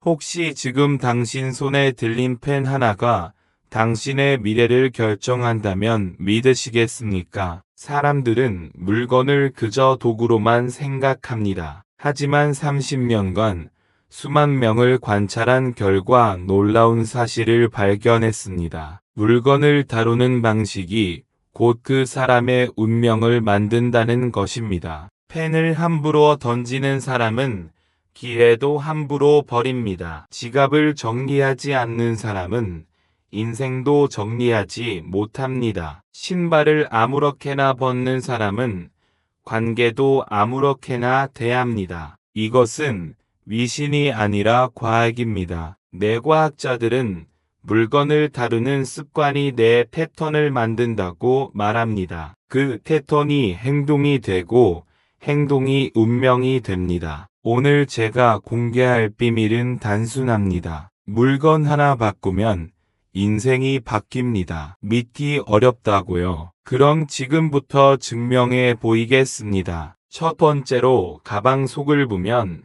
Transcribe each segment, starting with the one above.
혹시 지금 당신 손에 들린 펜 하나가 당신의 미래를 결정한다면 믿으시겠습니까? 사람들은 물건을 그저 도구로만 생각합니다. 하지만 30년간 수만 명을 관찰한 결과 놀라운 사실을 발견했습니다. 물건을 다루는 방식이 곧 그 사람의 운명을 만든다는 것입니다. 펜을 함부로 던지는 사람은 기회도 함부로 버립니다. 지갑을 정리하지 않는 사람은 인생도 정리하지 못합니다. 신발을 아무렇게나 벗는 사람은 관계도 아무렇게나 대합니다. 이것은 미신이 아니라 과학입니다. 뇌과학자들은 물건을 다루는 습관이 내 패턴을 만든다고 말합니다. 그 패턴이 행동이 되고 행동이 운명이 됩니다. 오늘 제가 공개할 비밀은 단순합니다. 물건 하나 바꾸면 인생이 바뀝니다. 믿기 어렵다고요? 그럼 지금부터 증명해 보이겠습니다. 첫 번째로 가방 속을 보면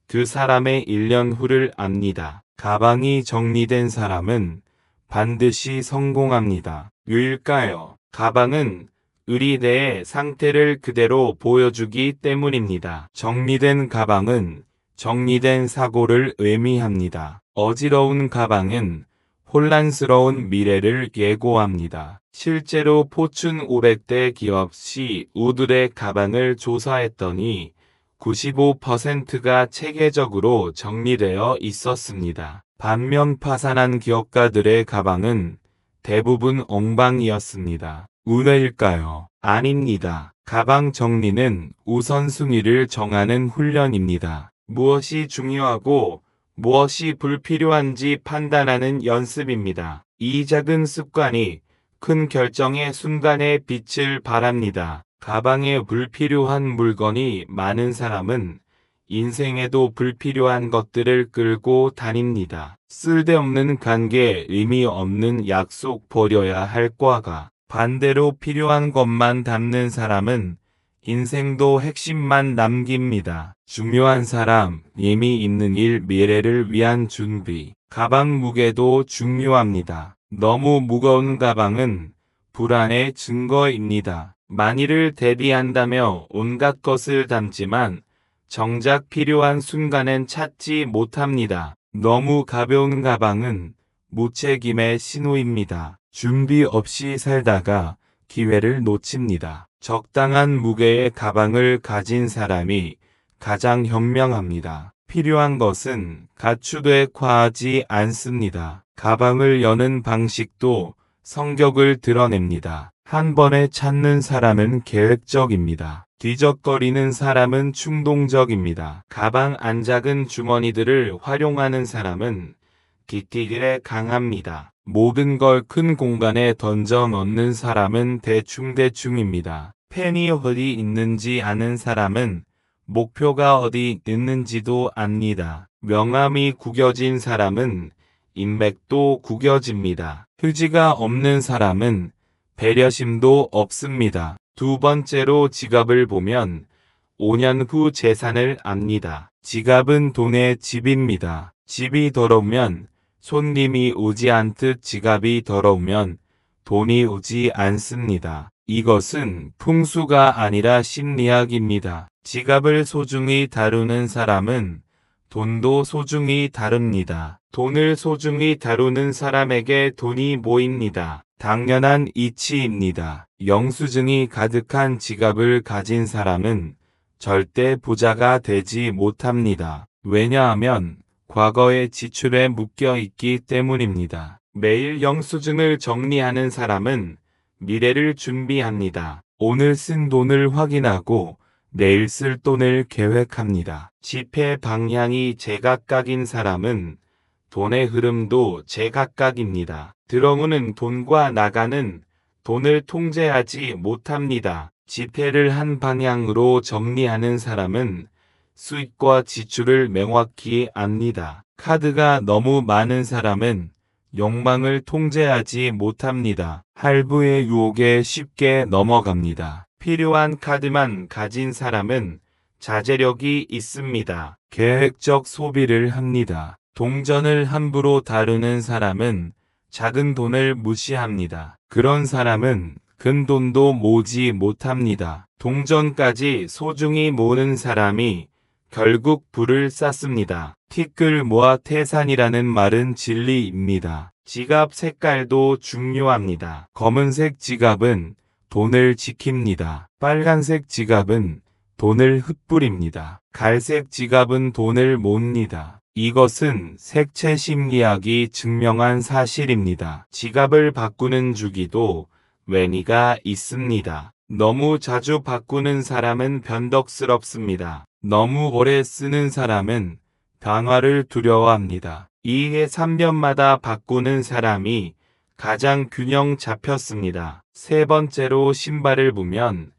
그 사람의 1년 후를 압니다. 가방이 정리된 사람은 반드시 성공합니다. 왜일까요? 가방은 우리 뇌의 상태를 그대로 보여주기 때문입니다. 정리된 가방은 정리된 사고를 의미합니다. 어지러운 가방은 혼란스러운 미래를 예고합니다. 실제로 포춘 500대 기업 CEO들의 가방을 조사했더니 95%가 체계적으로 정리되어 있었습니다. 반면 파산한 기업가들의 가방은 대부분 엉망이었습니다. 운일까요? 아닙니다. 가방 정리는 우선순위를 정하는 훈련입니다. 무엇이 중요하고 무엇이 불필요한지 판단하는 연습입니다. 이 작은 습관이 큰 결정의 순간에 빛을 발합니다. 가방에 불필요한 물건이 많은 사람은 인생에도 불필요한 것들을 끌고 다닙니다. 쓸데없는 관계, 의미 없는 약속, 버려야 할 과가. 반대로 필요한 것만 담는 사람은 인생도 핵심만 남깁니다. 중요한 사람, 의미 있는 일, 미래를 위한 준비. 가방 무게도 중요합니다. 너무 무거운 가방은 불안의 증거입니다. 만일을 대비한다며 온갖 것을 담지만 정작 필요한 순간엔 찾지 못합니다. 너무 가벼운 가방은 무책임의 신호입니다. 준비 없이 살다가 기회를 놓칩니다. 적당한 무게의 가방을 가진 사람이 가장 현명합니다. 필요한 것은 가축에 과하지 않습니다. 가방을 여는 방식도 성격을 드러냅니다. 한 번에 찾는 사람은 계획적입니다. 뒤적거리는 사람은 충동적입니다. 가방 안 작은 주머니들을 활용하는 사람은 디테일에 강합니다. 모든 걸 큰 공간에 던져 넣는 사람은 대충대충입니다. 펜이 어디 있는지 아는 사람은 목표가 어디 있는지도 압니다. 명암이 구겨진 사람은 인맥도 구겨집니다. 휴지가 없는 사람은 배려심도 없습니다. 두 번째로 지갑을 보면 5년 후 재산을 압니다. 지갑은 돈의 집입니다. 집이 더러우면 손님이 오지 않듯 지갑이 더러우면 돈이 오지 않습니다. 이것은 풍수가 아니라 심리학입니다. 지갑을 소중히 다루는 사람은 돈도 소중히 다룹니다. 돈을 소중히 다루는 사람에게 돈이 모입니다. 당연한 이치입니다. 영수증이 가득한 지갑을 가진 사람은 절대 부자가 되지 못합니다. 왜냐하면 과거의 지출에 묶여 있기 때문입니다. 매일 영수증을 정리하는 사람은 미래를 준비합니다. 오늘 쓴 돈을 확인하고 내일 쓸 돈을 계획합니다. 지폐 방향이 제각각인 사람은 돈의 흐름도 제각각입니다. 들어오는 돈과 나가는 돈을 통제하지 못합니다. 지폐를 한 방향으로 정리하는 사람은 수입과 지출을 명확히 압니다. 카드가 너무 많은 사람은 욕망을 통제하지 못합니다. 할부의 유혹에 쉽게 넘어갑니다. 필요한 카드만 가진 사람은 자제력이 있습니다. 계획적 소비를 합니다. 동전을 함부로 다루는 사람은 작은 돈을 무시합니다. 그런 사람은 큰 돈도 모지 못합니다. 동전까지 소중히 모으는 사람이 결국 불을 쌌습니다. 티끌 모아 태산이라는 말은 진리입니다. 지갑 색깔도 중요합니다. 검은색 지갑은 돈을 지킵니다. 빨간색 지갑은 돈을 흩뿌립니다. 갈색 지갑은 돈을 몬니다. 이것은 색채 심리학이 증명한 사실입니다. 지갑을 바꾸는 주기도 웨니가 있습니다. 너무 자주 바꾸는 사람은 변덕스럽습니다. 너무 오래 쓰는 사람은 변화를 두려워합니다. 2해 3년마다 바꾸는 사람이 가장 균형 잡혔습니다. 세 번째로 신발을 보면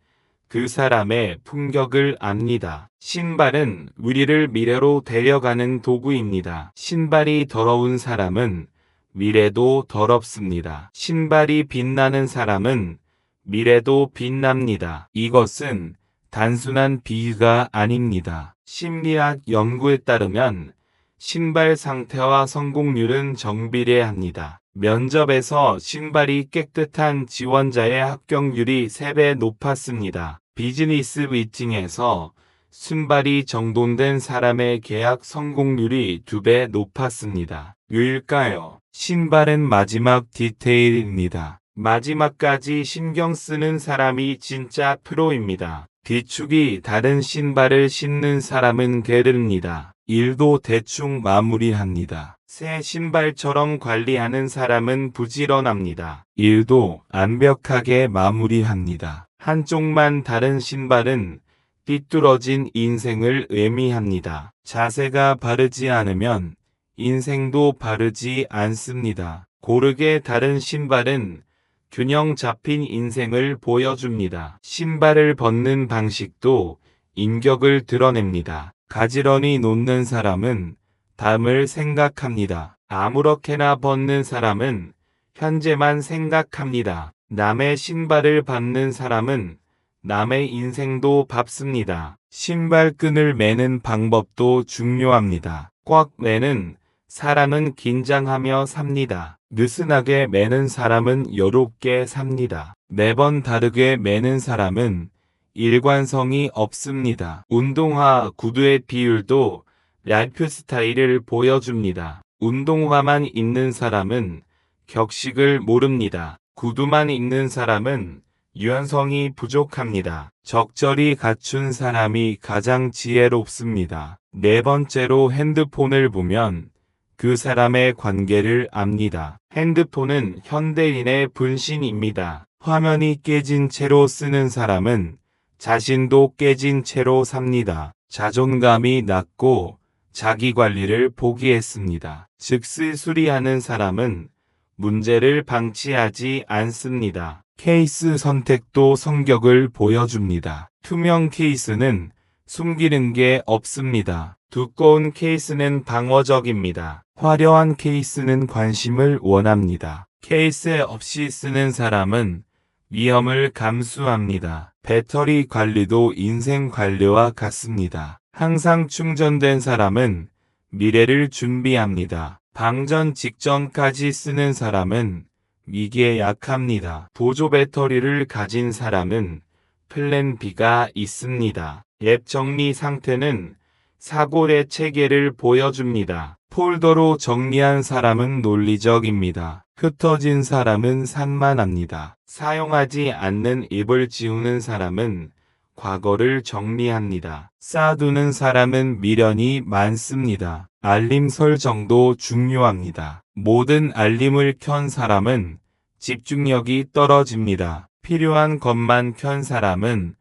그 사람의 품격을 압니다. 신발은 우리를 미래로 데려가는 도구입니다. 신발이 더러운 사람은 미래도 더럽습니다. 신발이 빛나는 사람은 미래도 빛납니다. 이것은 단순한 비유가 아닙니다. 심리학 연구에 따르면 신발 상태와 성공률은 정비례합니다. 면접에서 신발이 깨끗한 지원자의 합격률이 3배 높았습니다. 비즈니스 미팅에서 신발이 정돈된 사람의 계약 성공률이 2배 높았습니다. 왜일까요? 신발은 마지막 디테일입니다. 마지막까지 신경 쓰는 사람이 진짜 프로입니다. 뒤축이 다른 신발을 신는 사람은 게으릅니다. 일도 대충 마무리합니다. 새 신발처럼 관리하는 사람은 부지런합니다. 일도 완벽하게 마무리합니다. 한쪽만 다른 신발은 삐뚤어진 인생을 의미합니다. 자세가 바르지 않으면 인생도 바르지 않습니다. 고르게 다른 신발은 균형 잡힌 인생을 보여줍니다. 신발을 벗는 방식도 인격을 드러냅니다. 가지런히 놓는 사람은 다음을 생각합니다. 아무렇게나 벗는 사람은 현재만 생각합니다. 남의 신발을 밟는 사람은 남의 인생도 밟습니다. 신발끈을 매는 방법도 중요합니다. 꽉 매는 사람은 긴장하며 삽니다. 느슨하게 매는 사람은 여롭게 삽니다. 매번 다르게 매는 사람은 일관성이 없습니다. 운동화 구두의 비율도 라이프 스타일을 보여줍니다. 운동화만 입는 사람은 격식을 모릅니다. 구두만 입는 사람은 유연성이 부족합니다. 적절히 갖춘 사람이 가장 지혜롭습니다. 네 번째로 핸드폰을 보면 그 사람의 관계를 압니다. 핸드폰은 현대인의 분신입니다. 화면이 깨진 채로 쓰는 사람은 자신도 깨진 채로 삽니다. 자존감이 낮고 자기 관리를 포기했습니다. 즉시 수리하는 사람은 문제를 방치하지 않습니다. 케이스 선택도 성격을 보여줍니다. 투명 케이스는 숨기는 게 없습니다. 두꺼운 케이스는 방어적입니다. 화려한 케이스는 관심을 원합니다. 케이스 없이 쓰는 사람은 위험을 감수합니다. 배터리 관리도 인생 관리와 같습니다. 항상 충전된 사람은 미래를 준비합니다. 방전 직전까지 쓰는 사람은 위기에 약합니다. 보조 배터리를 가진 사람은 플랜 B가 있습니다. 앱 정리 상태는 사고의 체계를 보여줍니다. 폴더로 정리한 사람은 논리적입니다. 흩어진 사람은 산만합니다. 사용하지 않는 앱을 지우는 사람은 과거를 정리합니다. 쌓아두는 사람은 미련이 많습니다. 알림 설정도 중요합니다. 모든 알림을 켠 사람은 집중력이 떨어집니다. 필요한 것만 켠 사람은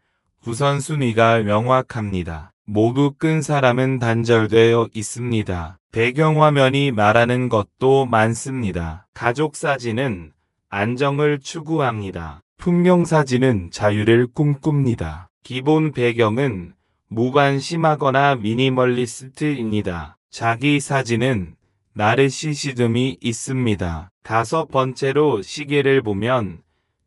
우선순위가 명확합니다. 모두 끈 사람은 단절되어 있습니다. 배경화면이 말하는 것도 많습니다. 가족 사진은 안정을 추구합니다. 풍경 사진은 자유를 꿈꿉니다. 기본 배경은 무관심하거나 미니멀리스트입니다. 자기 사진은 나르시시즘이 있습니다. 다섯 번째로 시계를 보면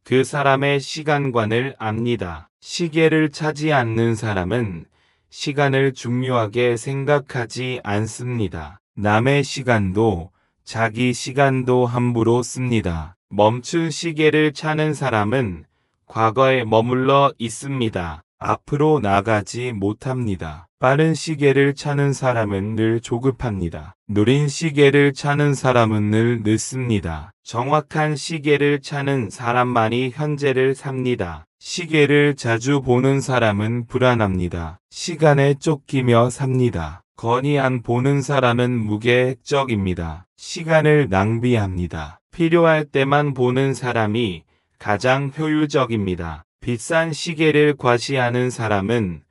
그 사람의 시간관을 압니다. 시계를 차지 않는 사람은 시간을 중요하게 생각하지 않습니다. 남의 시간도 자기 시간도 함부로 씁니다. 멈춘 시계를 차는 사람은 과거에 머물러 있습니다. 앞으로 나가지 못합니다. 빠른 시계를 차는 사람은 늘 조급합니다. 느린 시계를 차는 사람은 늘 늦습니다. 정확한 시계를 차는 사람만이 현재를 삽니다. 시계를 자주 보는 사람은 불안합니다. 시간에 쫓기며 삽니다. 건이 안 보는 사람은 무계획적입니다. 시간을 낭비합니다. 필요할 때만 보는 사람이 가장 효율적입니다. 비싼 시계를 과시하는 사람은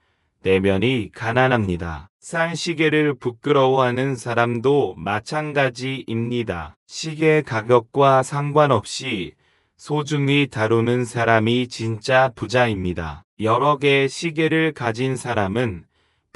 내면이 가난합니다. 싼 시계를 부끄러워하는 사람도 마찬가지입니다. 시계 가격과 상관없이 소중히 다루는 사람이 진짜 부자입니다. 여러 개의 시계를 가진 사람은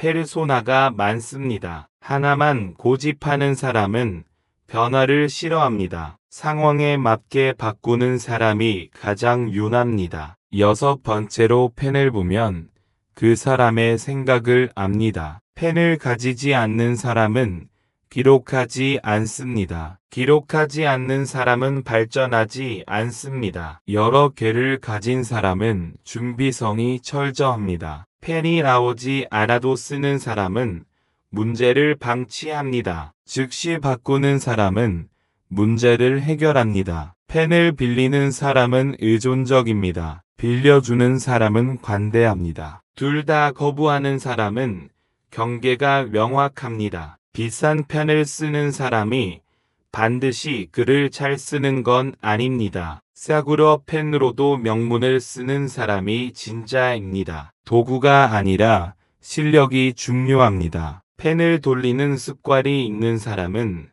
페르소나가 많습니다. 하나만 고집하는 사람은 변화를 싫어합니다. 상황에 맞게 바꾸는 사람이 가장 유능합니다. 6번째로 펜을 보면 그 사람의 생각을 압니다. 펜을 가지지 않는 사람은 기록하지 않습니다. 기록하지 않는 사람은 발전하지 않습니다. 여러 개를 가진 사람은 준비성이 철저합니다. 펜이 나오지 않아도 쓰는 사람은 문제를 방치합니다. 즉시 바꾸는 사람은 문제를 해결합니다. 펜을 빌리는 사람은 의존적입니다. 빌려주는 사람은 관대합니다. 둘 다 거부하는 사람은 경계가 명확합니다. 비싼 펜을 쓰는 사람이 반드시 글을 잘 쓰는 건 아닙니다. 싸구려 펜으로도 명문을 쓰는 사람이 진짜입니다. 도구가 아니라 실력이 중요합니다. 펜을 돌리는 습관이 있는 사람은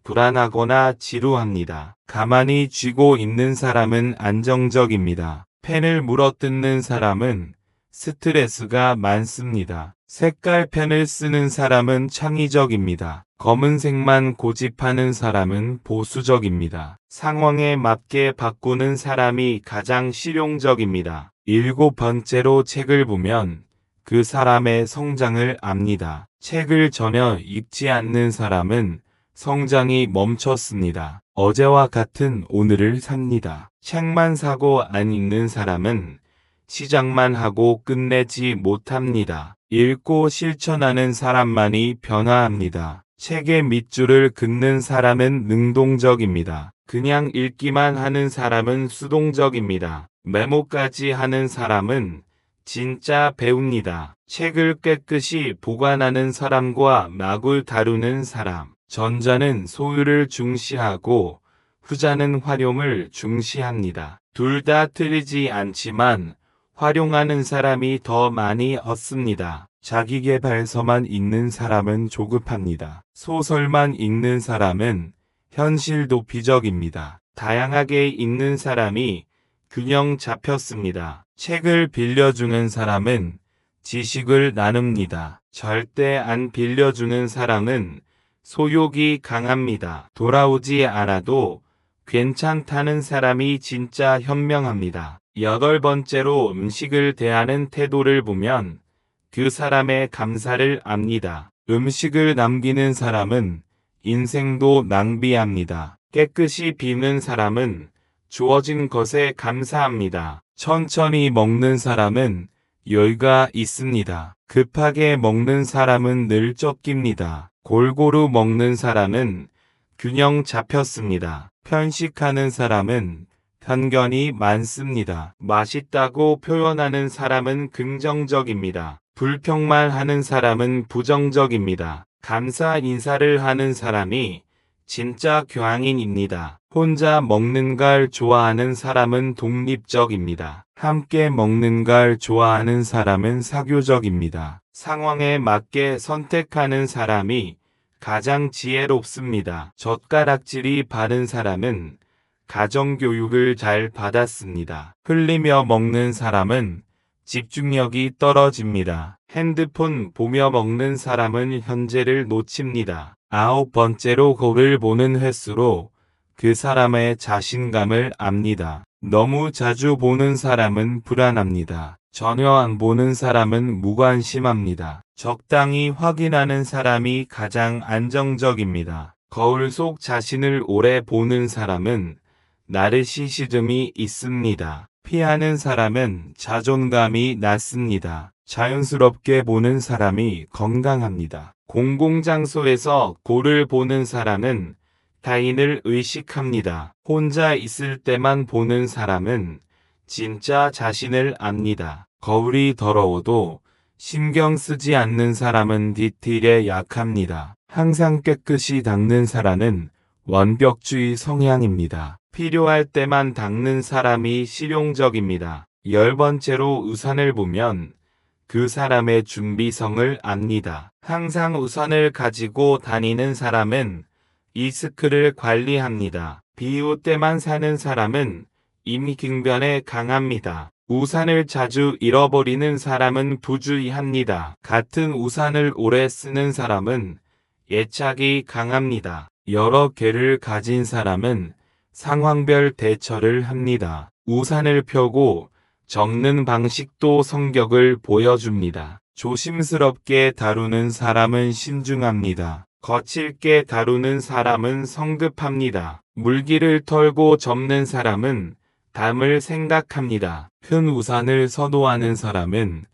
불안하거나 지루합니다. 가만히 쥐고 있는 사람은 안정적입니다. 펜을 물어뜯는 사람은 스트레스가 많습니다. 색깔 펜을 쓰는 사람은 창의적입니다. 검은색만 고집하는 사람은 보수적입니다. 상황에 맞게 바꾸는 사람이 가장 실용적입니다. 7번째로 책을 보면 그 사람의 성장을 압니다. 책을 전혀 읽지 않는 사람은 성장이 멈췄습니다. 어제와 같은 오늘을 삽니다. 책만 사고 안 읽는 사람은 시작만 하고 끝내지 못합니다. 읽고 실천하는 사람만이 변화합니다. 책의 밑줄을 긋는 사람은 능동적입니다. 그냥 읽기만 하는 사람은 수동적입니다. 메모까지 하는 사람은 진짜 배웁니다. 책을 깨끗이 보관하는 사람과 막을 다루는 사람. 전자는 소유를 중시하고 후자는 활용을 중시합니다. 둘 다 틀리지 않지만 활용하는 사람이 더 많이 얻습니다. 자기계발서만 읽는 사람은 조급합니다. 소설만 읽는 사람은 현실 도피적입니다. 다양하게 읽는 사람이 균형 잡혔습니다. 책을 빌려주는 사람은 지식을 나눕니다. 절대 안 빌려주는 사람은 소욕이 강합니다. 돌아오지 않아도 괜찮다는 사람이 진짜 현명합니다. 8번째로 음식을 대하는 태도를 보면 그 사람의 감사를 압니다. 음식을 남기는 사람은 인생도 낭비합니다. 깨끗이 비는 사람은 주어진 것에 감사합니다. 천천히 먹는 사람은 여유가 있습니다. 급하게 먹는 사람은 늘 쫓깁니다. 골고루 먹는 사람은 균형 잡혔습니다. 편식하는 사람은 편견이 많습니다. 맛있다고 표현하는 사람은 긍정적입니다. 불평만 하는 사람은 부정적입니다. 감사 인사를 하는 사람이 진짜 교황인입니다. 혼자 먹는 걸 좋아하는 사람은 독립적입니다. 함께 먹는 걸 좋아하는 사람은 사교적입니다. 상황에 맞게 선택하는 사람이 가장 지혜롭습니다. 젓가락질이 바른 사람은 가정교육을 잘 받았습니다. 흘리며 먹는 사람은 집중력이 떨어집니다. 핸드폰 보며 먹는 사람은 현재를 놓칩니다. 9번째로 거울을 보는 횟수로 그 사람의 자신감을 압니다. 너무 자주 보는 사람은 불안합니다. 전혀 안 보는 사람은 무관심합니다. 적당히 확인하는 사람이 가장 안정적입니다. 거울 속 자신을 오래 보는 사람은 나르시시즘이 있습니다. 피하는 사람은 자존감이 낮습니다. 자연스럽게 보는 사람이 건강합니다. 공공장소에서 거울을 보는 사람은 타인을 의식합니다. 혼자 있을 때만 보는 사람은 진짜 자신을 압니다. 거울이 더러워도 신경 쓰지 않는 사람은 디테일에 약합니다. 항상 깨끗이 닦는 사람은 완벽주의 성향입니다. 필요할 때만 닦는 사람이 실용적입니다. 10번째로 우산을 보면 그 사람의 준비성을 압니다. 항상 우산을 가지고 다니는 사람은 리스크를 관리합니다. 비 올 때만 사는 사람은 임기응변에 강합니다. 우산을 자주 잃어버리는 사람은 부주의합니다. 같은 우산을 오래 쓰는 사람은 애착이 강합니다. 여러 개를 가진 사람은 상황별 대처를 합니다. 우산을 펴고 적는 방식도 성격을 보여줍니다. 조심스럽게 다루는 사람은 신중합니다. 거칠게 다루는 사람은 성급합니다. 물기를 털고 접는 사람은 담을 생각합니다. 큰 우산을 선호하는 사람은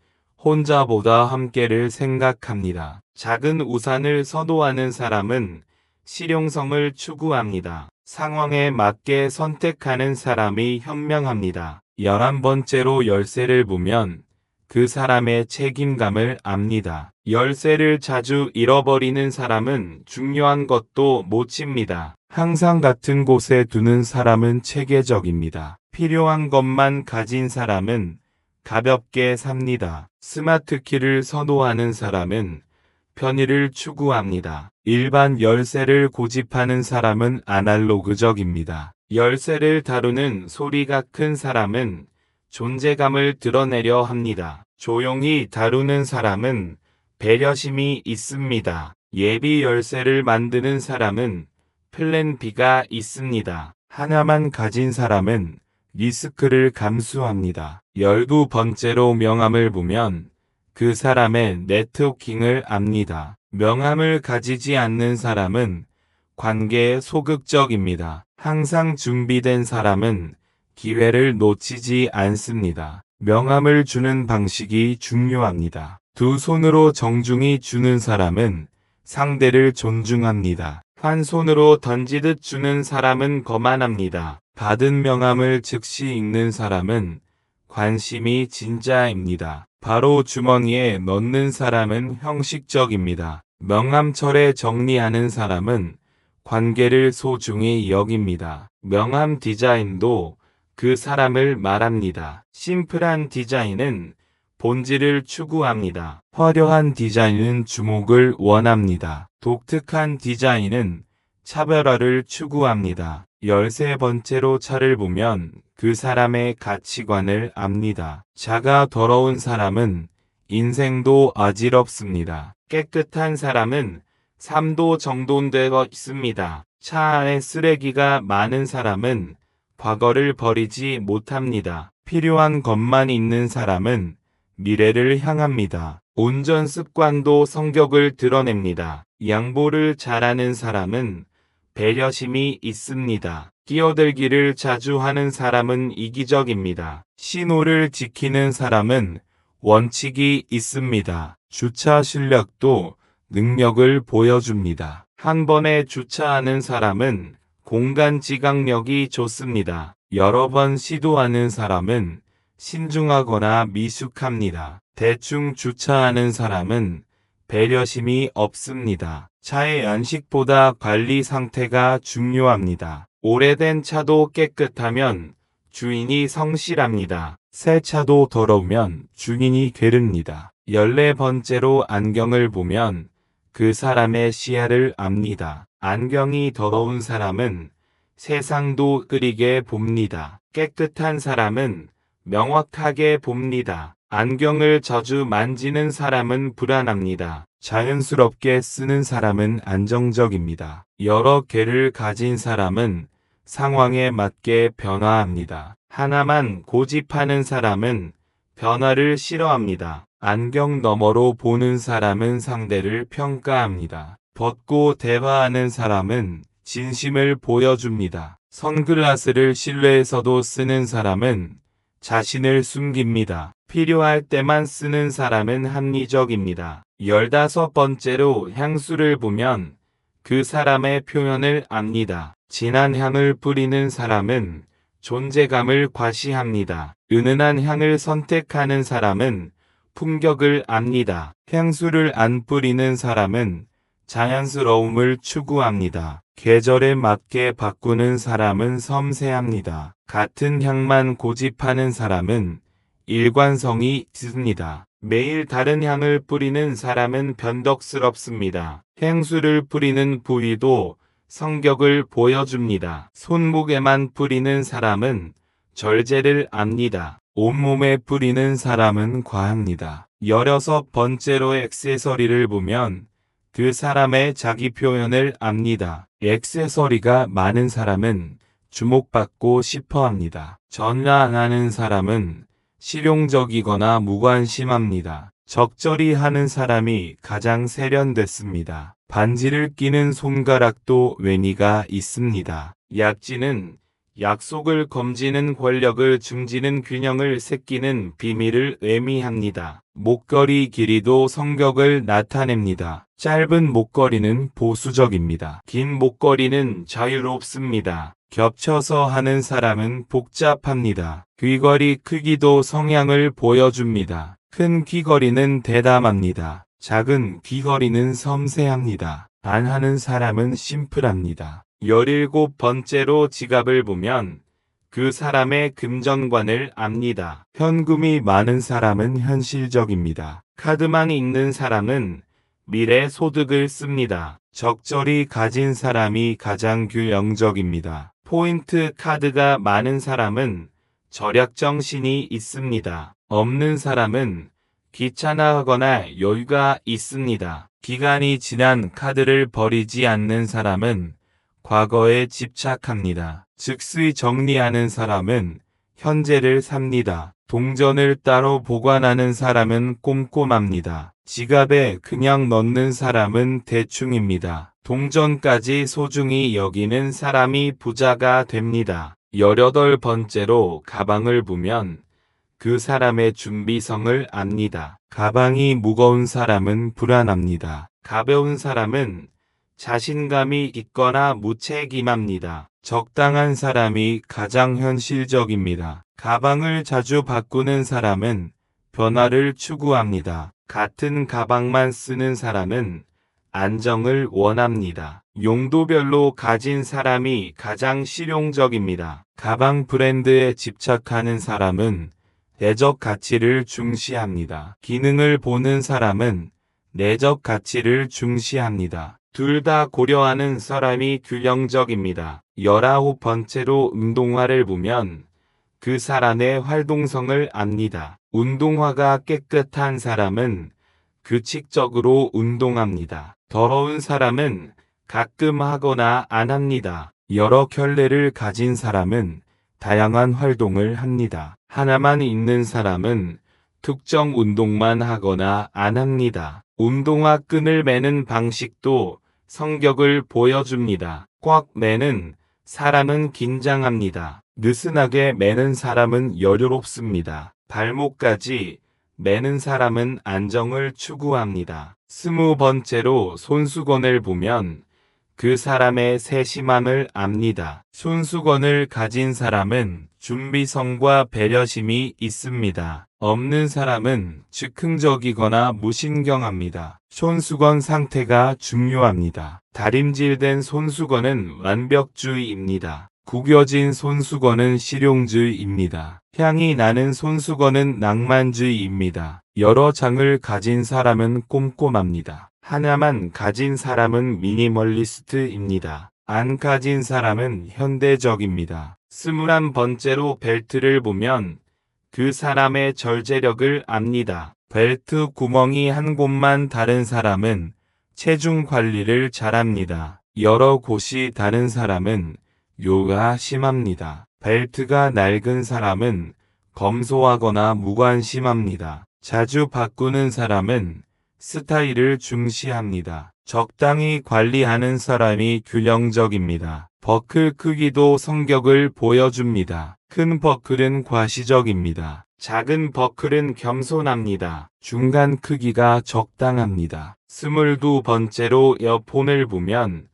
혼자보다 함께를 생각합니다. 작은 우산을 선호하는 사람은 실용성을 추구합니다. 상황에 맞게 선택하는 사람이 현명합니다. 11번째로 열쇠를 보면 그 사람의 책임감을 압니다. 열쇠를 자주 잃어버리는 사람은 중요한 것도 못 칩니다. 항상 같은 곳에 두는 사람은 체계적입니다. 필요한 것만 가진 사람은 가볍게 삽니다. 스마트키를 선호하는 사람은 편의를 추구합니다. 일반 열쇠를 고집하는 사람은 아날로그적입니다. 열쇠를 다루는 소리가 큰 사람은 존재감을 드러내려 합니다. 조용히 다루는 사람은 배려심이 있습니다. 예비 열쇠를 만드는 사람은 플랜 B가 있습니다. 하나만 가진 사람은 리스크를 감수합니다. 12번째로 명함을 보면 그 사람의 네트워킹을 압니다. 명함을 가지지 않는 사람은 관계에 소극적입니다. 항상 준비된 사람은 기회를 놓치지 않습니다. 명함을 주는 방식이 중요합니다. 두 손으로 정중히 주는 사람은 상대를 존중합니다. 한 손으로 던지듯 주는 사람은 거만합니다. 받은 명함을 즉시 읽는 사람은 관심이 진짜입니다. 바로 주머니에 넣는 사람은 형식적입니다. 명함철에 정리하는 사람은 관계를 소중히 여깁니다. 명함 디자인도 그 사람을 말합니다. 심플한 디자인은 본질을 추구합니다. 화려한 디자인은 주목을 원합니다. 독특한 디자인은 차별화를 추구합니다. 13번째로 차를 보면 그 사람의 가치관을 압니다. 차가 더러운 사람은 인생도 어지럽습니다. 깨끗한 사람은 삶도 정돈되어 있습니다. 차 안에 쓰레기가 많은 사람은 과거를 버리지 못합니다. 필요한 것만 있는 사람은 미래를 향합니다. 운전 습관도 성격을 드러냅니다. 양보를 잘하는 사람은 배려심이 있습니다. 끼어들기를 자주 하는 사람은 이기적입니다. 신호를 지키는 사람은 원칙이 있습니다. 주차 실력도 능력을 보여줍니다. 한 번에 주차하는 사람은 공간 지각력이 좋습니다. 여러 번 시도하는 사람은 신중하거나 미숙합니다. 대충 주차하는 사람은 배려심이 없습니다. 차의 안식보다 관리 상태가 중요합니다. 오래된 차도 깨끗하면 주인이 성실합니다. 새 차도 더러우면 주인이 게릅니다. 14번째로 안경을 보면 그 사람의 시야를 압니다. 안경이 더러운 사람은 세상도 끓이게 봅니다. 깨끗한 사람은 명확하게 봅니다. 안경을 자주 만지는 사람은 불안합니다. 자연스럽게 쓰는 사람은 안정적입니다. 여러 개를 가진 사람은 상황에 맞게 변화합니다. 하나만 고집하는 사람은 변화를 싫어합니다. 안경 너머로 보는 사람은 상대를 평가합니다. 벗고 대화하는 사람은 진심을 보여줍니다. 선글라스를 실내에서도 쓰는 사람은 자신을 숨깁니다. 필요할 때만 쓰는 사람은 합리적입니다. 15번째로 향수를 보면 그 사람의 표현을 압니다. 진한 향을 뿌리는 사람은 존재감을 과시합니다. 은은한 향을 선택하는 사람은 품격을 압니다. 향수를 안 뿌리는 사람은 자연스러움을 추구합니다. 계절에 맞게 바꾸는 사람은 섬세합니다. 같은 향만 고집하는 사람은 일관성이 있습니다. 매일 다른 향을 뿌리는 사람은 변덕스럽습니다. 향수를 뿌리는 부위도 성격을 보여줍니다. 손목에만 뿌리는 사람은 절제를 압니다. 온몸에 뿌리는 사람은 과합니다. 16번째로 액세서리를 보면 그 사람의 자기 표현을 압니다. 액세서리가 많은 사람은 주목받고 싶어 합니다. 전화 안 하는 사람은 실용적이거나 무관심합니다. 적절히 하는 사람이 가장 세련됐습니다. 반지를 끼는 손가락도 의미가 있습니다. 약지는 약속을 검지는 권력을 중지는 균형을 새기는 비밀을 의미합니다. 목걸이 길이도 성격을 나타냅니다. 짧은 목걸이는 보수적입니다. 긴 목걸이는 자유롭습니다. 겹쳐서 하는 사람은 복잡합니다. 귀걸이 크기도 성향을 보여줍니다. 큰 귀걸이는 대담합니다. 작은 귀걸이는 섬세합니다. 안 하는 사람은 심플합니다. 17번째로 지갑을 보면 그 사람의 금전관을 압니다. 현금이 많은 사람은 현실적입니다. 카드만 있는 사람은 미래 소득을 씁니다. 적절히 가진 사람이 가장 균형적입니다. 포인트 카드가 많은 사람은 절약정신이 있습니다. 없는 사람은 귀찮아하거나 여유가 있습니다. 기간이 지난 카드를 버리지 않는 사람은 과거에 집착합니다. 즉시 정리하는 사람은 현재를 삽니다. 동전을 따로 보관하는 사람은 꼼꼼합니다. 지갑에 그냥 넣는 사람은 대충입니다. 동전까지 소중히 여기는 사람이 부자가 됩니다. 18번째로 가방을 보면 그 사람의 준비성을 압니다. 가방이 무거운 사람은 불안합니다. 가벼운 사람은 자신감이 있거나 무책임합니다. 적당한 사람이 가장 현실적입니다. 가방을 자주 바꾸는 사람은 변화를 추구합니다. 같은 가방만 쓰는 사람은 안정을 원합니다. 용도별로 가진 사람이 가장 실용적입니다. 가방 브랜드에 집착하는 사람은 내적 가치를 중시합니다. 기능을 보는 사람은 내적 가치를 중시합니다. 둘 다 고려하는 사람이 균형적입니다. 19번째로 운동화를 보면 그 사람의 활동성을 압니다. 운동화가 깨끗한 사람은 규칙적으로 운동합니다. 더러운 사람은 가끔 하거나 안 합니다. 여러 켤레를 가진 사람은 다양한 활동을 합니다. 하나만 있는 사람은 특정 운동만 하거나 안 합니다. 운동화 끈을 매는 방식도 성격을 보여줍니다. 꽉 매는 사람은 긴장합니다. 느슨하게 매는 사람은 여유롭습니다. 발목까지 매는 사람은 안정을 추구합니다. 20번째로 손수건을 보면 그 사람의 세심함을 압니다. 손수건을 가진 사람은 준비성과 배려심이 있습니다. 없는 사람은 즉흥적이거나 무신경합니다. 손수건 상태가 중요합니다. 다림질된 손수건은 완벽주의입니다. 구겨진 손수건은 실용주의입니다. 향이 나는 손수건은 낭만주의입니다. 여러 장을 가진 사람은 꼼꼼합니다. 하나만 가진 사람은 미니멀리스트입니다. 안 가진 사람은 현대적입니다. 21번째로 벨트를 보면 그 사람의 절제력을 압니다. 벨트 구멍이 한 곳만 다른 사람은 체중 관리를 잘합니다. 여러 곳이 다른 사람은 요가 심합니다. 벨트가 낡은 사람은 검소하거나 무관심합니다. 자주 바꾸는 사람은 스타일을 중시합니다. 적당히 관리하는 사람이 균형적입니다. 버클 크기도 성격을 보여줍니다. 큰 버클은 과시적입니다. 작은 버클은 겸손합니다. 중간 크기가 적당합니다. 22번째로 이어폰을 보면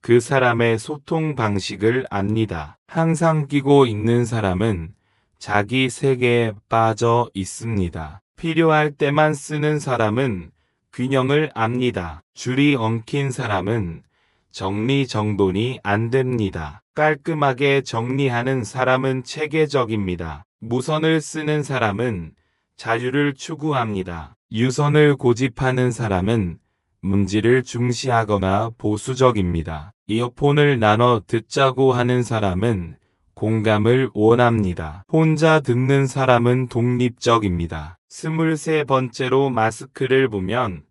그 사람의 소통 방식을 압니다. 항상 끼고 있는 사람은 자기 세계에 빠져 있습니다. 필요할 때만 쓰는 사람은 균형을 압니다. 줄이 엉킨 사람은 정리정돈이 안 됩니다. 깔끔하게 정리하는 사람은 체계적입니다. 무선을 쓰는 사람은 자유를 추구합니다. 유선을 고집하는 사람은 문제를 중시하거나 보수적입니다. 이어폰을 나눠 듣자고 하는 사람은 공감을 원합니다. 혼자 듣는 사람은 독립적입니다. 23번째로 마스크를 보면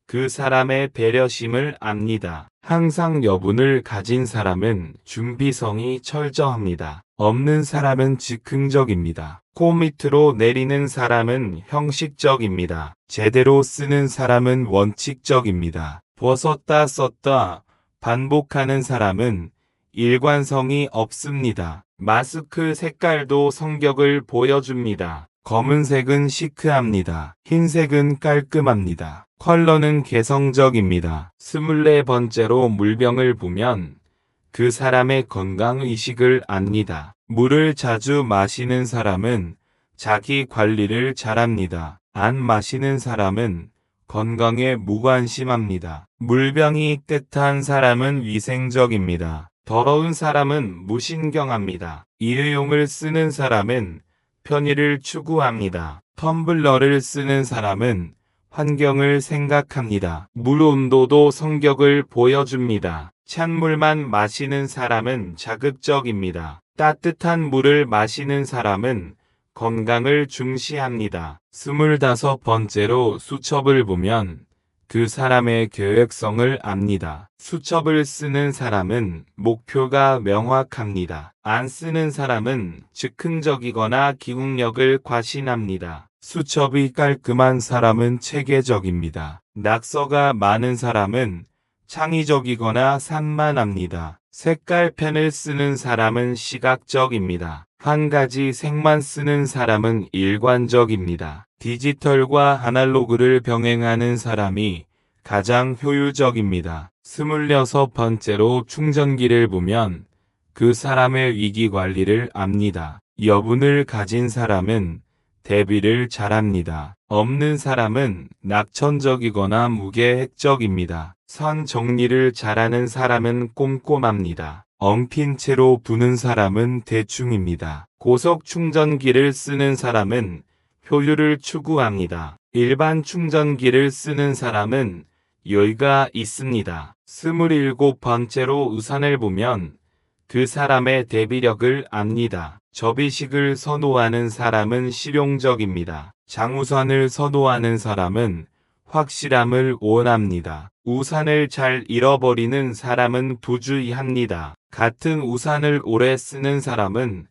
그 사람의 배려심을 압니다. 항상 여분을 가진 사람은 준비성이 철저합니다. 없는 사람은 즉흥적입니다. 코 밑으로 내리는 사람은 형식적입니다. 제대로 쓰는 사람은 원칙적입니다. 벗었다 썼다 반복하는 사람은 일관성이 없습니다. 마스크 색깔도 성격을 보여줍니다. 검은색은 시크합니다. 흰색은 깔끔합니다. 컬러는 개성적입니다. 24번째로 물병을 보면 그 사람의 건강의식을 압니다. 물을 자주 마시는 사람은 자기 관리를 잘합니다. 안 마시는 사람은 건강에 무관심합니다. 물병이 깨끗한 사람은 위생적입니다. 더러운 사람은 무신경합니다. 일회용을 쓰는 사람은 편의를 추구합니다. 텀블러를 쓰는 사람은 환경을 생각합니다. 물 온도도 성격을 보여줍니다. 찬물만 마시는 사람은 자극적입니다. 따뜻한 물을 마시는 사람은 건강을 중시합니다. 25번째로 수첩을 보면 그 사람의 계획성을 압니다. 수첩을 쓰는 사람은 목표가 명확합니다. 안 쓰는 사람은 즉흥적이거나 기억력을 과신합니다. 수첩이 깔끔한 사람은 체계적입니다. 낙서가 많은 사람은 창의적이거나 산만합니다. 색깔 펜을 쓰는 사람은 시각적입니다. 한 가지 색만 쓰는 사람은 일관적입니다. 디지털과 아날로그를 병행하는 사람이 가장 효율적입니다. 26번째로 충전기를 보면 그 사람의 위기 관리를 압니다. 여분을 가진 사람은 대비를 잘합니다. 없는 사람은 낙천적이거나 무계획적입니다. 선 정리를 잘하는 사람은 꼼꼼합니다. 엉킨 채로 부는 사람은 대충입니다. 고속 충전기를 쓰는 사람은 효율을 추구합니다. 일반 충전기를 쓰는 사람은 여유가 있습니다. 27번째로 우산을 보면 그 사람의 대비력을 압니다. 접이식을 선호하는 사람은 실용적입니다. 장우산을 선호하는 사람은 확실함을 원합니다. 우산을 잘 잃어버리는 사람은 부주의합니다. 같은 우산을 오래 쓰는 사람은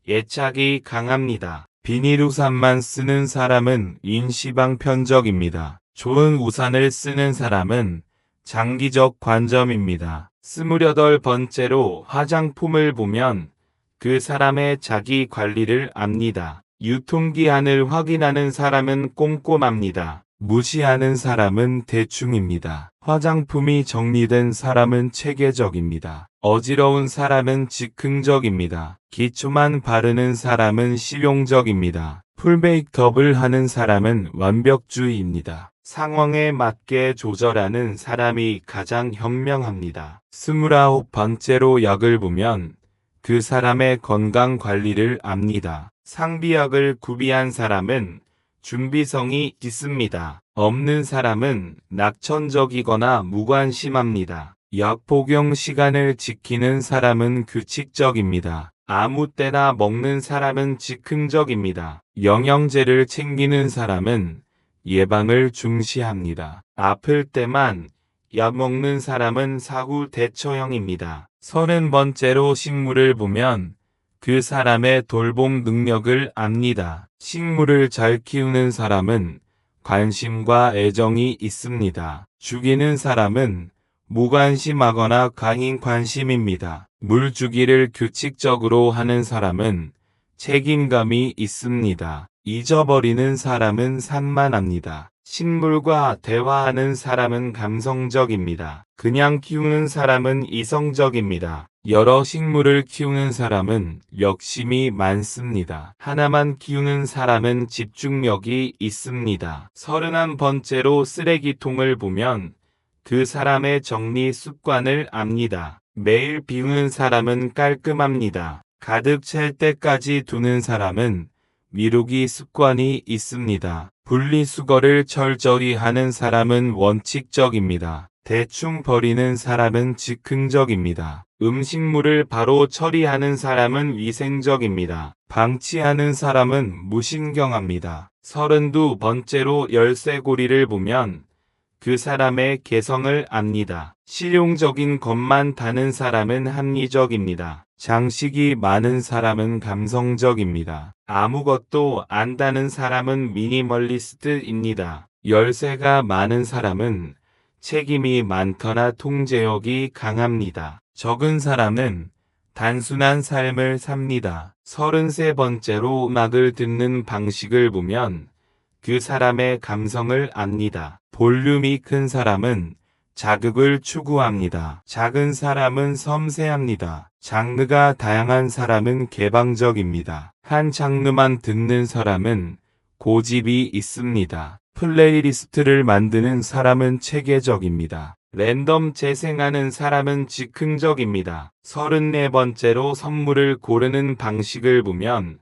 애착이 강합니다. 비닐 우산만 쓰는 사람은 인시방편적입니다. 좋은 우산을 쓰는 사람은 장기적 관점입니다. 28번째로 화장품을 보면 그 사람의 자기 관리를 압니다. 유통기한을 확인하는 사람은 꼼꼼합니다. 무시하는 사람은 대충입니다. 화장품이 정리된 사람은 체계적입니다. 어지러운 사람은 즉흥적입니다. 기초만 바르는 사람은 실용적입니다. 풀메이크업을 하는 사람은 완벽주의입니다. 상황에 맞게 조절하는 사람이 가장 현명합니다. 29번째로 약을 보면 그 사람의 건강 관리를 압니다. 상비약을 구비한 사람은 준비성이 있습니다. 없는 사람은 낙천적이거나 무관심합니다. 약 복용 시간을 지키는 사람은 규칙적입니다. 아무 때나 먹는 사람은 즉흥적입니다. 영양제를 챙기는 사람은 예방을 중시합니다. 아플 때만 약 먹는 사람은 사후 대처형입니다. 30번째로 식물을 보면 그 사람의 돌봄 능력을 압니다. 식물을 잘 키우는 사람은 관심과 애정이 있습니다. 죽이는 사람은 무관심하거나 강인 관심입니다. 물 주기를 규칙적으로 하는 사람은 책임감이 있습니다. 잊어버리는 사람은 산만합니다. 식물과 대화하는 사람은 감성적입니다. 그냥 키우는 사람은 이성적입니다. 여러 식물을 키우는 사람은 욕심이 많습니다. 하나만 키우는 사람은 집중력이 있습니다. 31번째로 쓰레기통을 보면 그 사람의 정리 습관을 압니다. 매일 비우는 사람은 깔끔합니다. 가득 찰 때까지 두는 사람은 미루기 습관이 있습니다. 분리수거를 철저히 하는 사람은 원칙적입니다. 대충 버리는 사람은 즉흥적입니다. 음식물을 바로 처리하는 사람은 위생적입니다. 방치하는 사람은 무신경합니다. 32번째로 열쇠고리를 보면 그 사람의 개성을 압니다. 실용적인 것만 다는 사람은 합리적입니다. 장식이 많은 사람은 감성적입니다. 아무것도 안 다는 사람은 미니멀리스트입니다. 열쇠가 많은 사람은 책임이 많거나 통제욕이 강합니다. 적은 사람은 단순한 삶을 삽니다. 33번째로 음악을 듣는 방식을 보면 그 사람의 감성을 압니다. 볼륨이 큰 사람은 자극을 추구합니다. 작은 사람은 섬세합니다. 장르가 다양한 사람은 개방적입니다. 한 장르만 듣는 사람은 고집이 있습니다. 플레이리스트를 만드는 사람은 체계적입니다. 랜덤 재생하는 사람은 즉흥적입니다. 34번째로 선물을 고르는 방식을 보면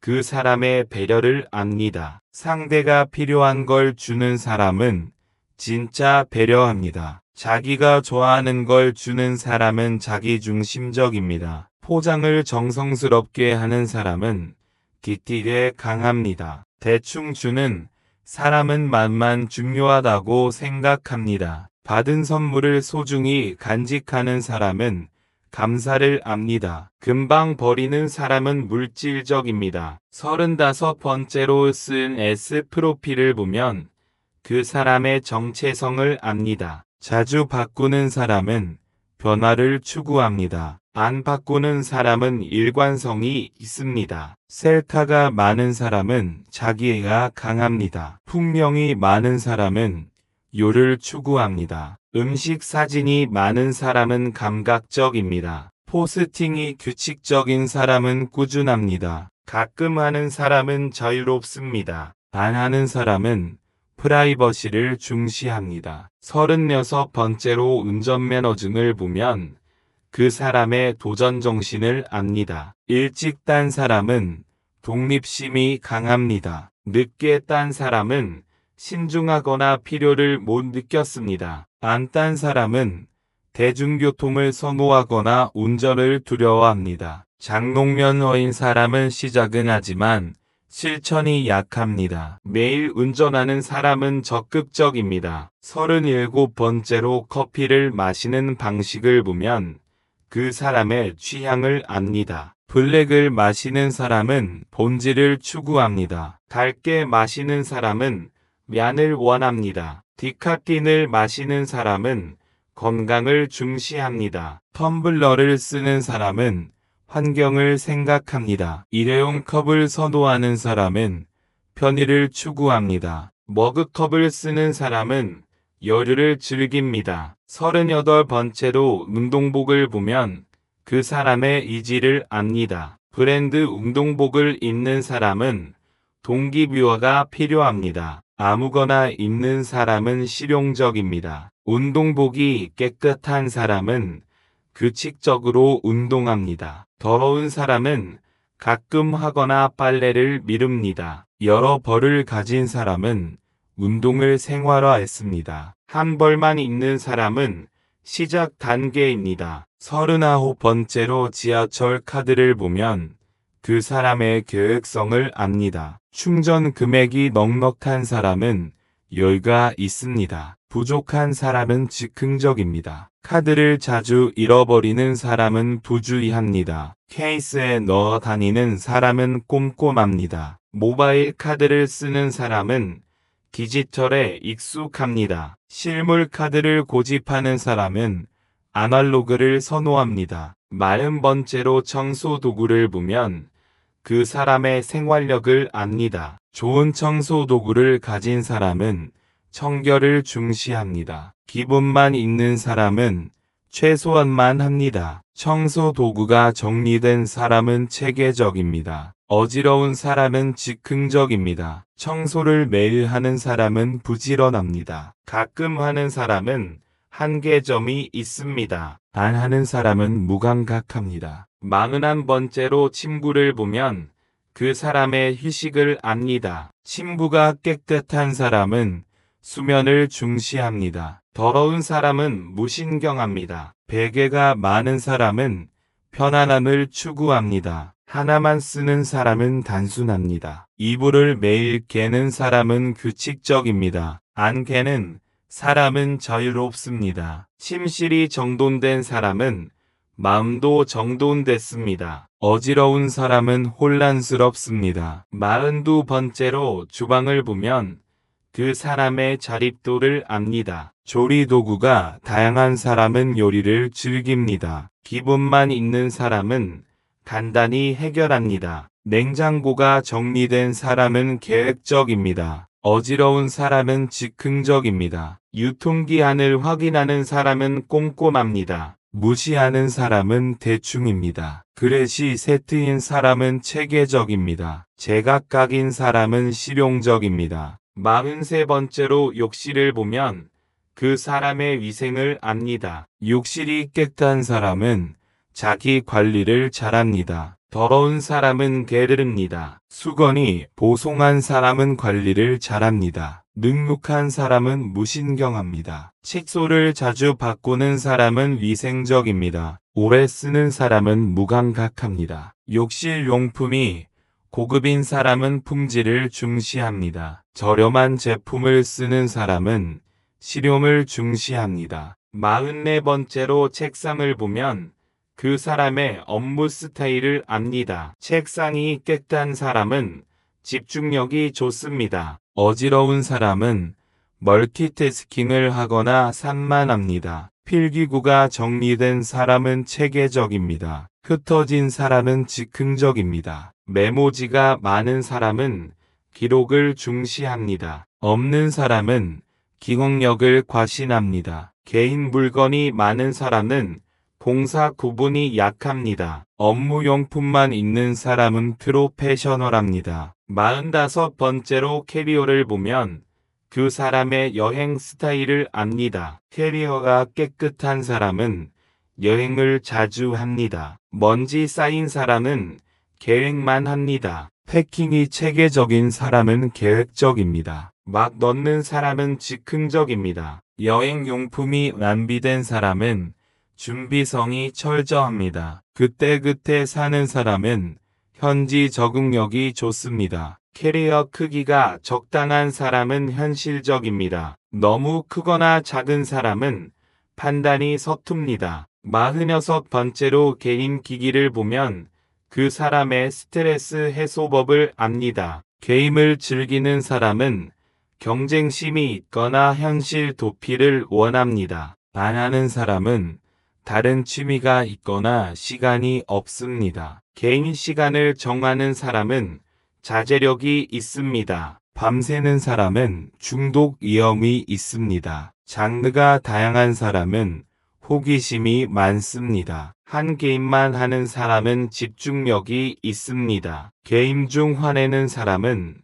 그 사람의 배려를 압니다. 상대가 필요한 걸 주는 사람은 진짜 배려합니다. 자기가 좋아하는 걸 주는 사람은 자기중심적입니다. 포장을 정성스럽게 하는 사람은 디테일에 강합니다. 대충 주는 사람은 맛만 중요하다고 생각합니다. 받은 선물을 소중히 간직하는 사람은 감사를 압니다. 금방 버리는 사람은 물질적입니다. 35번째로 쓴 S 프로필을 보면 그 사람의 정체성을 압니다. 자주 바꾸는 사람은 변화를 추구합니다. 안 바꾸는 사람은 일관성이 있습니다. 셀카가 많은 사람은 자기애가 강합니다. 풍경이 많은 사람은 요를 추구합니다. 음식 사진이 많은 사람은 감각적입니다. 포스팅이 규칙적인 사람은 꾸준합니다. 가끔 하는 사람은 자유롭습니다. 안 하는 사람은 프라이버시를 중시합니다. 36번째로 운전면허증을 보면 그 사람의 도전정신을 압니다. 일찍 딴 사람은 독립심이 강합니다. 늦게 딴 사람은 신중하거나 필요를 못 느꼈습니다. 안 딴 사람은 대중교통을 선호하거나 운전을 두려워합니다. 장롱면허인 사람은 시작은 하지만 실천이 약합니다. 매일 운전하는 사람은 적극적입니다. 37번째로 커피를 마시는 방식을 보면 그 사람의 취향을 압니다. 블랙을 마시는 사람은 본질을 추구합니다. 달게 마시는 사람은 면을 원합니다. 디카틴을 마시는 사람은 건강을 중시합니다. 텀블러를 쓰는 사람은 환경을 생각합니다. 일회용 컵을 선호하는 사람은 편의를 추구합니다. 머그컵을 쓰는 사람은 여유를 즐깁니다. 38번째로 운동복을 보면 그 사람의 의지를 압니다. 브랜드 운동복을 입는 사람은 동기부여가 필요합니다. 아무거나 입는 사람은 실용적입니다. 운동복이 깨끗한 사람은 규칙적으로 운동합니다. 더러운 사람은 가끔 하거나 빨래를 미룹니다. 여러 벌을 가진 사람은 운동을 생활화했습니다. 한 벌만 입는 사람은 시작 단계입니다. 39번째로 지하철 카드를 보면 그 사람의 계획성을 압니다. 충전 금액이 넉넉한 사람은 여유가 있습니다. 부족한 사람은 즉흥적입니다. 카드를 자주 잃어버리는 사람은 부주의합니다. 케이스에 넣어 다니는 사람은 꼼꼼합니다. 모바일 카드를 쓰는 사람은 디지털에 익숙합니다. 실물 카드를 고집하는 사람은 아날로그를 선호합니다. 40번째로 청소 도구를 보면 그 사람의 생활력을 압니다. 좋은 청소 도구를 가진 사람은 청결을 중시합니다. 기본만 있는 사람은 최소한만 합니다. 청소 도구가 정리된 사람은 체계적입니다. 어지러운 사람은 즉흥적입니다. 청소를 매일 하는 사람은 부지런합니다. 가끔 하는 사람은 한계점이 있습니다. 안 하는 사람은 무감각합니다. 41번째로 침구를 보면 그 사람의 휴식을 압니다. 침구가 깨끗한 사람은 수면을 중시합니다. 더러운 사람은 무신경합니다. 베개가 많은 사람은 편안함을 추구합니다. 하나만 쓰는 사람은 단순합니다. 이불을 매일 개는 사람은 규칙적입니다. 안 개는 사람은 자유롭습니다. 침실이 정돈된 사람은 마음도 정돈됐습니다. 어지러운 사람은 혼란스럽습니다. 42번째로 주방을 보면 그 사람의 자립도를 압니다. 조리 도구가 다양한 사람은 요리를 즐깁니다. 기본만 있는 사람은 간단히 해결합니다. 냉장고가 정리된 사람은 계획적입니다. 어지러운 사람은 즉흥적입니다. 유통기한을 확인하는 사람은 꼼꼼합니다. 무시하는 사람은 대충입니다. 그릇이 세트인 사람은 체계적입니다. 제각각인 사람은 실용적입니다. 43번째로 욕실을 보면 그 사람의 위생을 압니다. 욕실이 깨끗한 사람은 자기 관리를 잘합니다. 더러운 사람은 게으릅니다. 수건이 보송한 사람은 관리를 잘합니다. 눅눅한 사람은 무신경합니다. 칫솔을 자주 바꾸는 사람은 위생적입니다. 오래 쓰는 사람은 무감각합니다. 욕실 용품이 고급인 사람은 품질을 중시합니다. 저렴한 제품을 쓰는 사람은 실용을 중시합니다. 44번째로 책상을 보면 그 사람의 업무 스타일을 압니다. 책상이 깨끗한 사람은 집중력이 좋습니다. 어지러운 사람은 멀티태스킹을 하거나 산만합니다. 필기구가 정리된 사람은 체계적입니다. 흩어진 사람은 즉흥적입니다. 메모지가 많은 사람은 기록을 중시합니다. 없는 사람은 기억력을 과신합니다. 개인 물건이 많은 사람은 봉사 구분이 약합니다. 업무용품만 있는 사람은 프로페셔널합니다. 45번째로 캐리어를 보면 그 사람의 여행 스타일을 압니다. 캐리어가 깨끗한 사람은 여행을 자주 합니다. 먼지 쌓인 사람은 계획만 합니다. 패킹이 체계적인 사람은 계획적입니다. 막 넣는 사람은 즉흥적입니다. 여행용품이 낭비된 사람은 준비성이 철저합니다. 그때그때 사는 사람은 현지 적응력이 좋습니다. 캐리어 크기가 적당한 사람은 현실적입니다. 너무 크거나 작은 사람은 판단이 서툽니다. 46번째로 개인 기기를 보면 그 사람의 스트레스 해소법을 압니다. 게임을 즐기는 사람은 경쟁심이 있거나 현실 도피를 원합니다. 안 하는 사람은 다른 취미가 있거나 시간이 없습니다. 개인 시간을 정하는 사람은 자제력이 있습니다. 밤새는 사람은 중독 위험이 있습니다. 장르가 다양한 사람은 호기심이 많습니다. 한 게임만 하는 사람은 집중력이 있습니다. 게임 중 화내는 사람은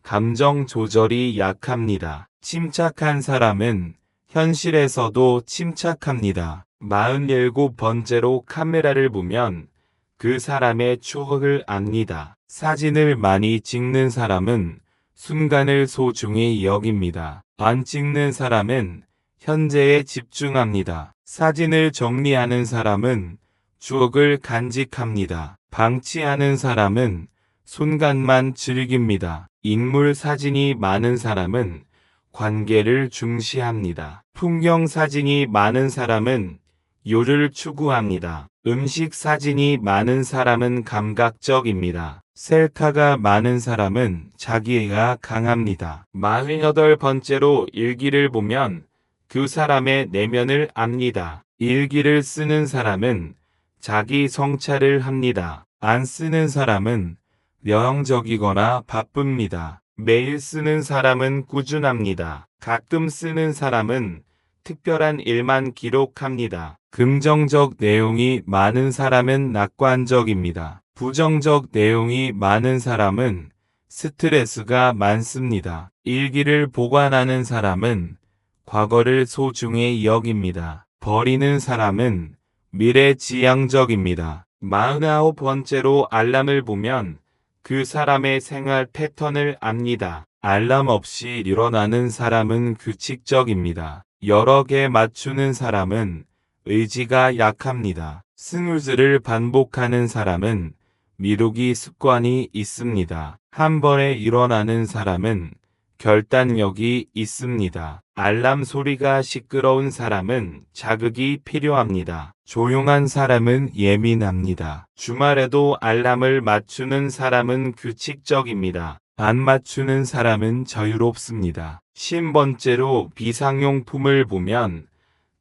감정 조절이 약합니다. 침착한 사람은 현실에서도 침착합니다. 47번째로 카메라를 보면 그 사람의 추억을 압니다. 사진을 많이 찍는 사람은 순간을 소중히 여깁니다. 안 찍는 사람은 현재에 집중합니다. 사진을 정리하는 사람은 추억을 간직합니다. 방치하는 사람은 순간만 즐깁니다. 인물 사진이 많은 사람은 관계를 중시합니다. 풍경 사진이 많은 사람은 요를 추구합니다. 음식 사진이 많은 사람은 감각적입니다. 셀카가 많은 사람은 자기애가 강합니다. 48번째로 일기를 보면 그 사람의 내면을 압니다. 일기를 쓰는 사람은 자기 성찰을 합니다. 안 쓰는 사람은 여행적이거나 바쁩니다. 매일 쓰는 사람은 꾸준합니다. 가끔 쓰는 사람은 특별한 일만 기록합니다. 긍정적 내용이 많은 사람은 낙관적입니다. 부정적 내용이 많은 사람은 스트레스가 많습니다. 일기를 보관하는 사람은 과거를 소중히 여깁니다. 버리는 사람은 미래지향적입니다. 49번째로 알람을 보면 그 사람의 생활 패턴을 압니다. 알람 없이 일어나는 사람은 규칙적입니다. 여러 개 맞추는 사람은 의지가 약합니다. 스누즈를 반복하는 사람은 미루기 습관이 있습니다. 한 번에 일어나는 사람은 결단력이 있습니다. 알람 소리가 시끄러운 사람은 자극이 필요합니다. 조용한 사람은 예민합니다. 주말에도 알람을 맞추는 사람은 규칙적입니다. 안 맞추는 사람은 자유롭습니다. 10번째로 비상용품을 보면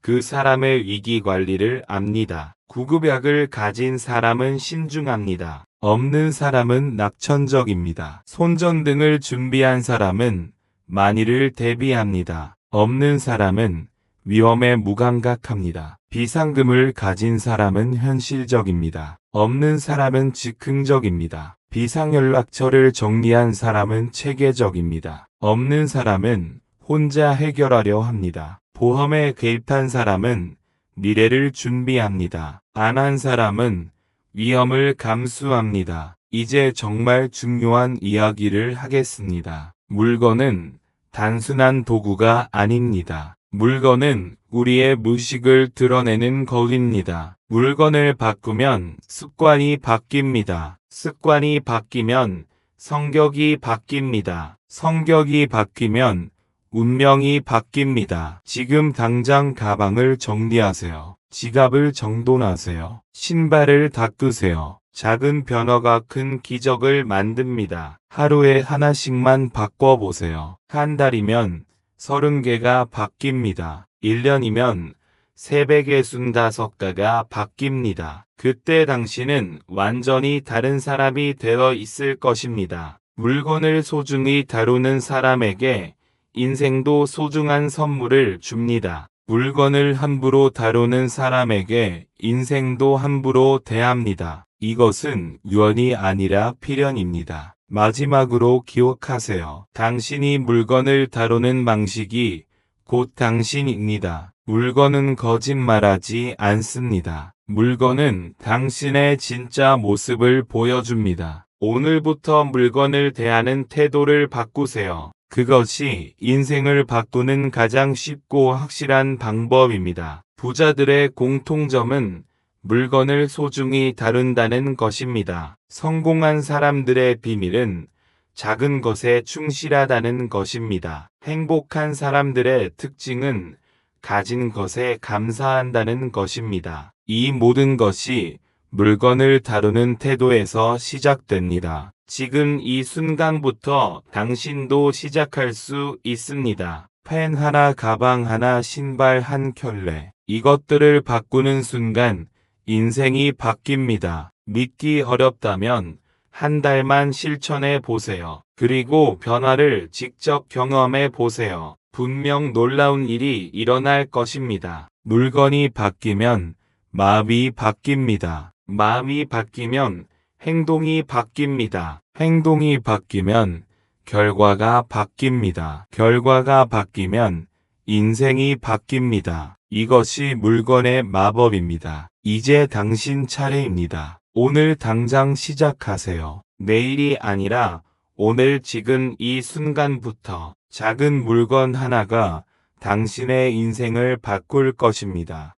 그 사람의 위기 관리를 압니다. 구급약을 가진 사람은 신중합니다. 없는 사람은 낙천적입니다. 손전등을 준비한 사람은 만일을 대비합니다. 없는 사람은 위험에 무감각합니다. 비상금을 가진 사람은 현실적입니다. 없는 사람은 즉흥적입니다. 비상연락처를 정리한 사람은 체계적입니다. 없는 사람은 혼자 해결하려 합니다. 보험에 개입한 사람은 미래를 준비합니다. 안 한 사람은 위험을 감수합니다. 이제 정말 중요한 이야기를 하겠습니다. 물건은 단순한 도구가 아닙니다. 물건은 우리의 무식을 드러내는 거울입니다. 물건을 바꾸면 습관이 바뀝니다. 습관이 바뀌면 성격이 바뀝니다. 성격이 바뀌면 운명이 바뀝니다. 지금 당장 가방을 정리하세요. 지갑을 정돈하세요. 신발을 닦으세요. 작은 변화가 큰 기적을 만듭니다. 하루에 하나씩만 바꿔보세요. 한 달이면 30개가 바뀝니다. 1년이면 365가가 바뀝니다. 그때 당신은 완전히 다른 사람이 되어 있을 것입니다. 물건을 소중히 다루는 사람에게 인생도 소중한 선물을 줍니다. 물건을 함부로 다루는 사람에게 인생도 함부로 대합니다. 이것은 유언이 아니라 필연입니다. 마지막으로 기억하세요. 당신이 물건을 다루는 방식이 곧 당신입니다. 물건은 거짓말하지 않습니다. 물건은 당신의 진짜 모습을 보여줍니다. 오늘부터 물건을 대하는 태도를 바꾸세요. 그것이 인생을 바꾸는 가장 쉽고 확실한 방법입니다. 부자들의 공통점은 물건을 소중히 다룬다는 것입니다. 성공한 사람들의 비밀은 작은 것에 충실하다는 것입니다. 행복한 사람들의 특징은 가진 것에 감사한다는 것입니다. 이 모든 것이 물건을 다루는 태도에서 시작됩니다. 지금 이 순간부터 당신도 시작할 수 있습니다. 펜 하나, 가방 하나, 신발 한 켤레. 이것들을 바꾸는 순간 인생이 바뀝니다. 믿기 어렵다면 한 달만 실천해 보세요. 그리고 변화를 직접 경험해 보세요. 분명 놀라운 일이 일어날 것입니다. 물건이 바뀌면 마음이 바뀝니다. 마음이 바뀌면 행동이 바뀝니다. 행동이 바뀌면 결과가 바뀝니다. 결과가 바뀌면 인생이 바뀝니다. 이것이 물건의 마법입니다. 이제 당신 차례입니다. 오늘 당장 시작하세요. 내일이 아니라 오늘 지금 이 순간부터 작은 물건 하나가 당신의 인생을 바꿀 것입니다.